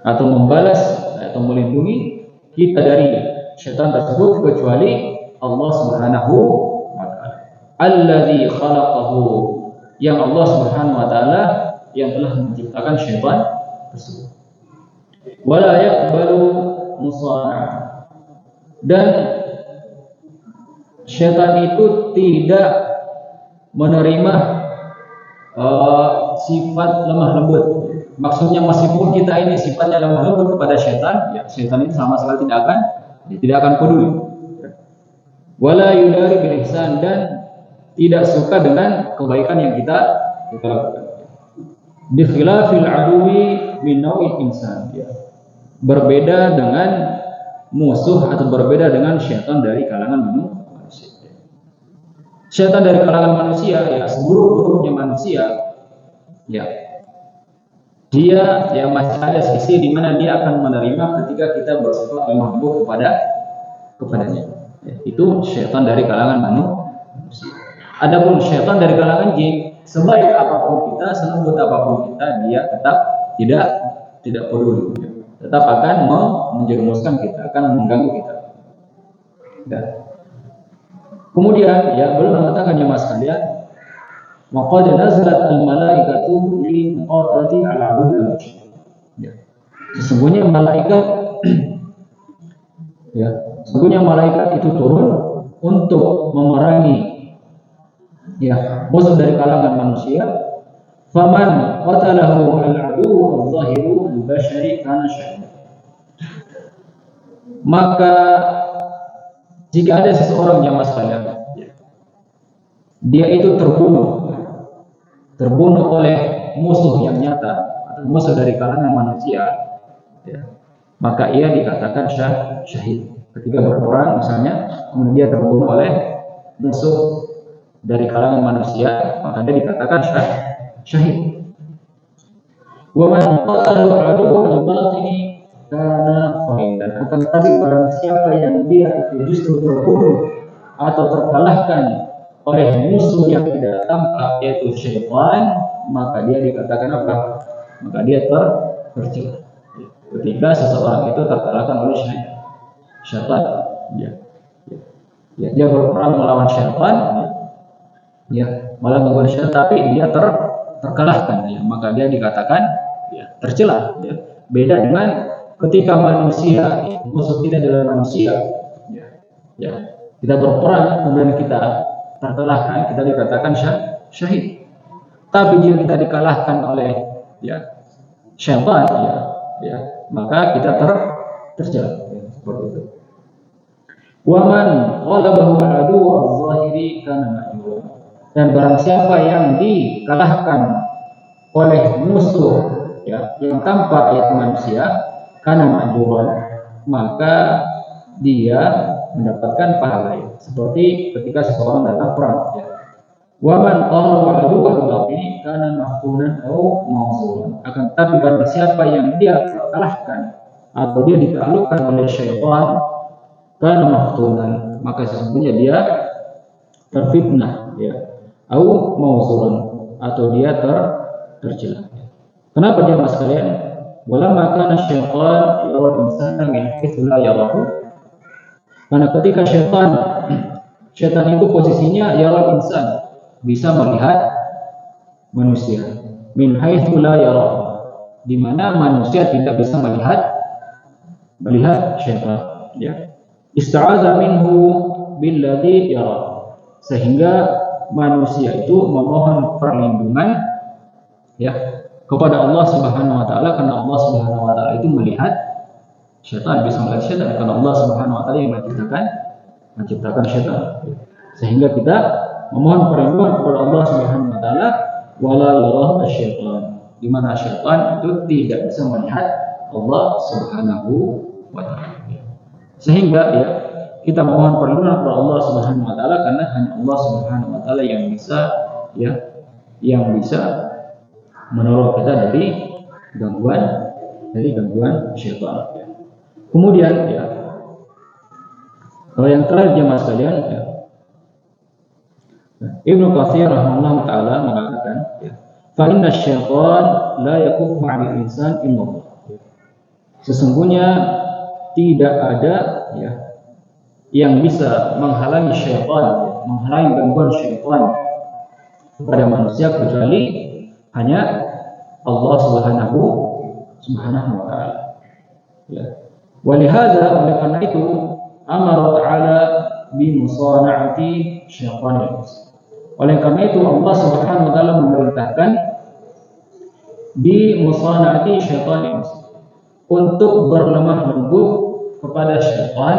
atau membalas atau melindungi kita dari syaitan tersebut kecuali Allah Subhanahu wa taala. Allazi khalaqahu, yang Allah Subhanahu wa taala yang telah menciptakan syaitan tersebut. Wala yaqbalu musa'ah, dan syaitan itu tidak menerima sifat lemah lembut. Maksudnya meskipun kita ini sifatnya lemah lembut kepada setan, ya setan itu sama sekali tidak akan peduli. Wala yudari bil ihsan, dan tidak suka dengan kebaikan yang kita lakukan. Bi khilafil aduwi min nau'il insan, ya. Berbeda dengan musuh atau berbeda dengan syaitan dari kalangan manusia. Syaitan dari kalangan manusia, ya, seburuk-buruknya manusia, ya, dia yang masih ada sisi di mana dia akan menerima ketika kita bersifat lemah lembut kepadanya. Ya, itu syaitan dari kalangan manusia. Adapun syaitan dari kalangan jin, sebaik apapun kita, selembut apapun kita, dia tetap tidak peduli. Tetap akan menjerumuskan kita, akan mengganggu kita. Ya. Kemudian, ya, belum mengatakan ya mas kalian, maqad nazalat al-malaikatu li muqatati al-'abd. Ya. Sesungguhnya malaikat itu turun untuk memerangi, ya, musuh dari kalangan manusia. Faman qatalahu al-'adu al-zahiru al-bashari kana syahid. Maka jika ada seseorang yang sekalian, dia itu terbunuh oleh musuh yang nyata, musuh dari kalangan manusia, ya, maka ia dikatakan syahid. Ketika berperang misalnya, kemudian dia terbunuh oleh musuh dari kalangan manusia, maka dia dikatakan syahid. Wa man qatala al-'aduwwa al-batini kana shahidan. Akan tetapi barang siapa yang dia itu justru terbunuh atau terkalahkan oleh musuh yang tidak tampak, yaitu syaitan, maka dia dikatakan apa? Maka dia tercela. Ketika seseorang itu terkalahkan oleh syaitan, dia berperang melawan syaitan, ya, melawan syaitan, tapi dia terkalahkan, ya, maka dia dikatakan, ya, tercela. Ya. Beda dengan ketika manusia, musuh kita adalah manusia, ya, kita berperang kemudian kita terkalahkan, kita dikatakan syahid. Tapi jika kita dikalahkan oleh, ya, syaitan, ya, maka kita tercela, ya, seperti itu. Waman ghalabahu al-'adu al-zahiri kana ma'jura. Dan barang siapa yang dikalahkan oleh musuh, ya, yang tampak, yaitu manusia, kana ma'juran, maka dia mendapatkan pahala, seperti ketika seseorang datang perang, ya. Waman qala wa'adu al-batin kana mahtunan atau mawzuran. Akan tetapi barang siapa yang dia kalahkan atau dia ditaklukkan oleh syaitan, kana mahtunan, maka sesungguhnya dia terfitnah, ya, atau mawzuran, atau dia tercela. Kenapa dia mas kalian? Walamma kana syaitan yara insana min haitsu la yarahu. Karena ketika syaitan itu posisinya yara insan, bisa melihat manusia, min haitsu la yarahu, di mana manusia tidak bisa melihat syaitan, ya. Ista'adza minhu billadzi yara, sehingga manusia itu memohon perlindungan, ya, kepada Allah Subhanahu wa taala, karena Allah Subhanahu wa taala itu melihat syaitan, bisa melihat syaitan, karena Allah Subhanahu wa taala yang menciptakan syaitan. Sehingga kita memohon perlindungan kepada Allah Subhanahu wa taala, wala yarahu syaitan, di mana syaitan itu tidak bisa melihat Allah Subhanahu wa taala. Sehingga, ya, kita memohon perlindungan kepada Allah Subhanahu wa taala, karena hanya Allah Subhanahu wa taala yang bisa, ya, yang bisa menolong kita dari gangguan syaitan. Ya. Kemudian, ya, kalau yang terakhir jemaah sekalian, ya, Ibnu Katsir rahimahullah taala mengatakan, ya, fa inna syaitan la yakuffu 'anil insan illa. Sesungguhnya tidak ada, ya, yang bisa menghalangi syaitan, ya, menghalangi gangguan syaitan kepada manusia kecuali hanya Allah Subhanahu wa taala. Ya. Walihada, oleh karena itu, amara ta'ala bi musana'ati syaitan. Oleh karena itu Allah Subhanahu wa taala memerintahkan di musanati syaitan untuk berlemah lembut kepada syaitan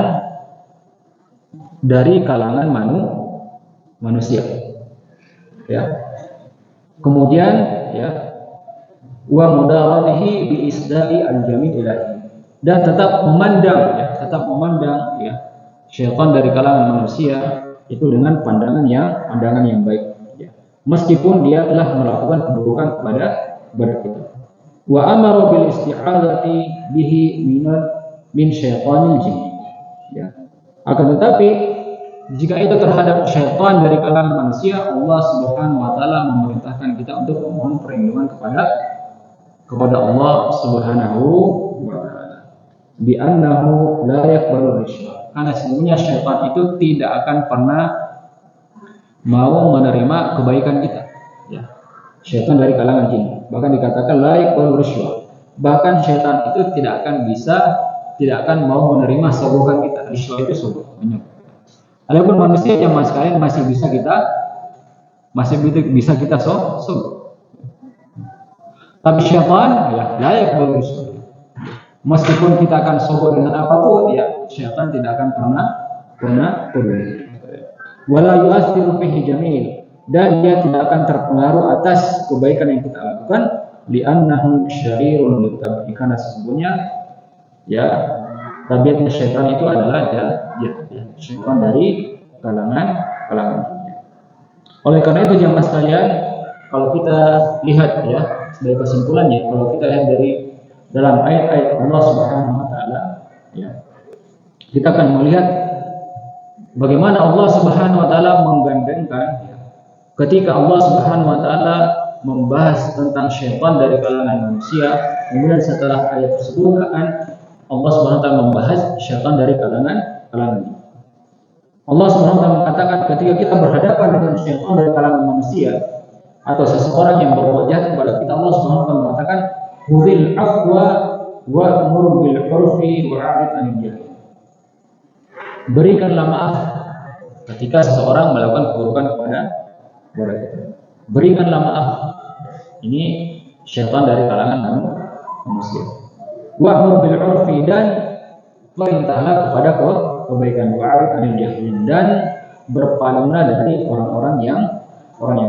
dari kalangan manusia. Ya. Kemudian ya, wa mudaratihi bi isda'i al-jami' ilahi, dan tetap memandang ya syaitan dari kalangan manusia itu dengan pandangan yang baik ya. Meskipun dia telah melakukan keburukan kepada kita. Wa amara bil isti'adzati bihi min syaitanil jin ya. Akan tetapi jika itu terhadap syaitan dari kalangan manusia, Allah Subhanahu wa taala memerintahkan kita untuk memohon perlindungan kepada Allah Subhanahu wa taala. Bi annahu la yaqbalu rishwa. Karena sesungguhnya syaitan itu tidak akan pernah mau menerima kebaikan kita. Ya. Syaitan dari kalangan jin. Bahkan dikatakan la yaqbalu rishwa. Bahkan syaitan itu tidak akan mau menerima sogokan kita. Rishwa itu sogok, menyogok. Adapun manusia yang sekalian masih bisa kita sogok. Tapi syaitan ya layak berusaha. Meskipun kita akan sogok dengan apapun, ya syaitan tidak akan pernah peduli. Wala yu'athiru fihi jamil, dan dia tidak akan terpengaruh atas kebaikan yang kita lakukan, li'annahu syarirun littabi, karena sesungguhnya ya tabiatnya syaitan itu adalah syaitan dari kalangan jinnya. Oleh karena itu jemaah sekalian, kalau kita lihat ya sebagai kesimpulannya, kalau kita lihat dari dalam ayat-ayat Allah Subhanahu wa taala ya, kita akan melihat bagaimana Allah Subhanahu wa taala menggandengkan ya, ketika Allah Subhanahu wa taala membahas tentang syaitan dari kalangan manusia, kemudian setelah ayat tersebut akan Allah Subhanahu wa taala membahas syaitan dari kalangan jin. Allah Subhanahu wa taala mengatakan ketika kita berhadapan dengan syaitan dari kalangan manusia atau seseorang yang berbuat jahat kepada kita, Allah Subhanahu wa taala mengatakan khudhil afwa wa'mur bil 'urfi wa'rid 'anil jahil. Berikanlah maaf ketika seseorang melakukan keburukan kepada kita. Berikanlah maaf. Ini syaitan dari kalangan manusia. Wa'mur bil 'urfi, dan perintahlah kepada kebaikan, wa'rid 'anil jahil, dan berpalinglah dari orang yang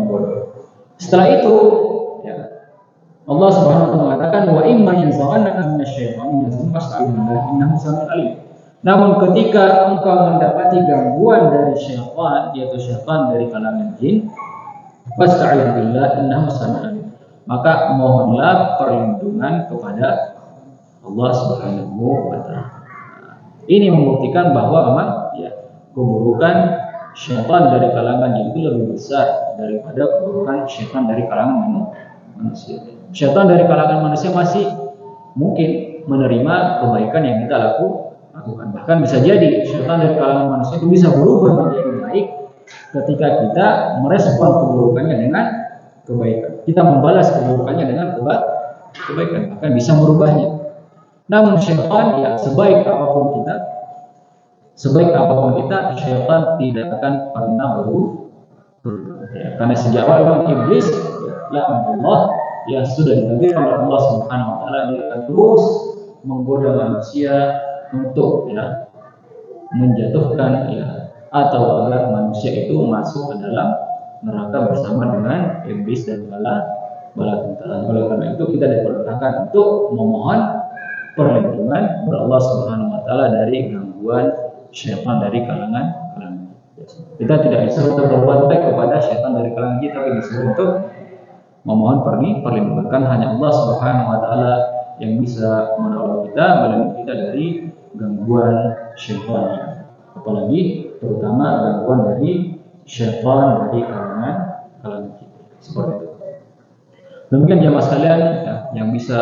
bodoh. Setelah itu ya, Allah Subhanahu wa taala mengatakan wa imma yanzaghannaka minasyaitani nazghun fasta'idz billahi innahu samii'un 'aliim. Namun ketika engkau mendapati gangguan dari syaitan, yaitu syaitan dari kalangan jin, fasta'idz billahi innahu samii'un 'aliim, maka mohonlah perlindungan kepada Allah Subhanahu wa taala. Ini membuktikan bahwa memang ya keburukan syaitan dari kalangan jin itu lebih besar daripada keburukan syaitan dari kalangan manusia. Syaitan dari kalangan manusia masih mungkin menerima kebaikan yang kita lakukan. Bahkan bisa jadi syaitan dari kalangan manusia itu bisa berubah menjadi baik ketika kita merespon keburukannya dengan kebaikan. Kita membalas keburukannya dengan kebaikan, bahkan bisa merubahnya. Namun syaitan ya sebaik apapun kita, syaitan tidak akan pernah berubah. Ya, karena sejak awal iblis ya Allah ya sudah ditakdirkan oleh Allah Subhanahu wa taala, dia terus menggoda manusia untuk ya menjatuhkan ya atau agar manusia itu masuk ke dalam neraka bersama dengan iblis dan bala tentara. Oleh karena itu kita diperintahkan untuk memohon perlindungan kepada Allah Subhanahu wa taala dari gangguan syaitan dari kalangan. Kita tidak bisa untuk berbuat baik kepada syaitan dari kalangan jin, tapi disuruh untuk memohon perlindungan. Kan hanya Allah Subhanahu wa taala yang bisa menolong kita, melindungi kita dari gangguan syaitan. Apalagi terutama gangguan dari syaitan dari kalangan jin. Seperti itu. Demikian jemaah sekalian ya, yang bisa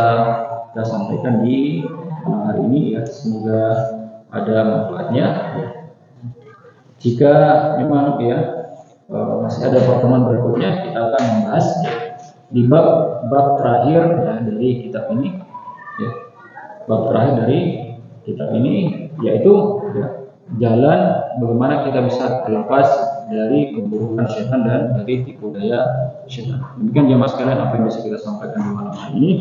kita sampaikan di hari ini ya, semoga ada manfaatnya. Jika memang ya masih ada pertemuan berikutnya, kita akan membahas di bab terakhir ya, dari kitab ini ya. Bab terakhir dari kitab ini yaitu ya, jalan bagaimana kita bisa terlepas dari keburukan syaitan dan dari tipu daya syaitan. Demikian jemaah sekalian apa yang bisa kita sampaikan di malam hari ini.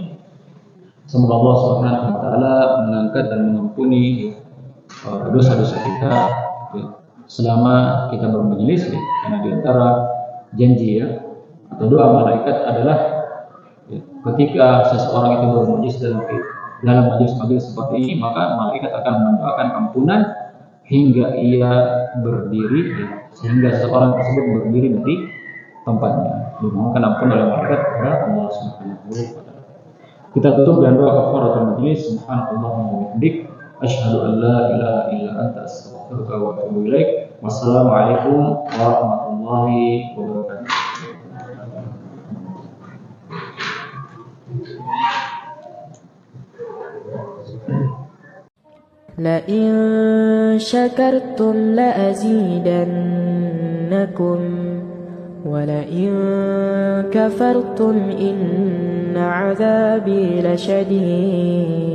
Semoga Allah Subhanahu wa taala mengangkat dan mengampuni dosa-dosa kita ya, selama kita bermajelis ya. Karena di antara janji ya atau doa malaikat adalah ya, ketika seseorang itu bermajelis dalam majelis seperti ini, maka malaikat akan mendoakan ampunan hingga ia berdiri ya, sehingga seseorang tersebut berdiri dari tempatnya dimohonkan ampun oleh malaikat kepada Allah Subhanahu wa taala. Kita tutup dengan doa kafaratul majelis. Subhanallahumma wa bihamdik asyhadu an la ilaha illa anta astaghfiruka wa atubu ilaik. Wassalamualaikum warahmatullahi wabarakatuh. لئن شكرتم لأزيدنكم ولئن كفرتم إن عذابي لشديد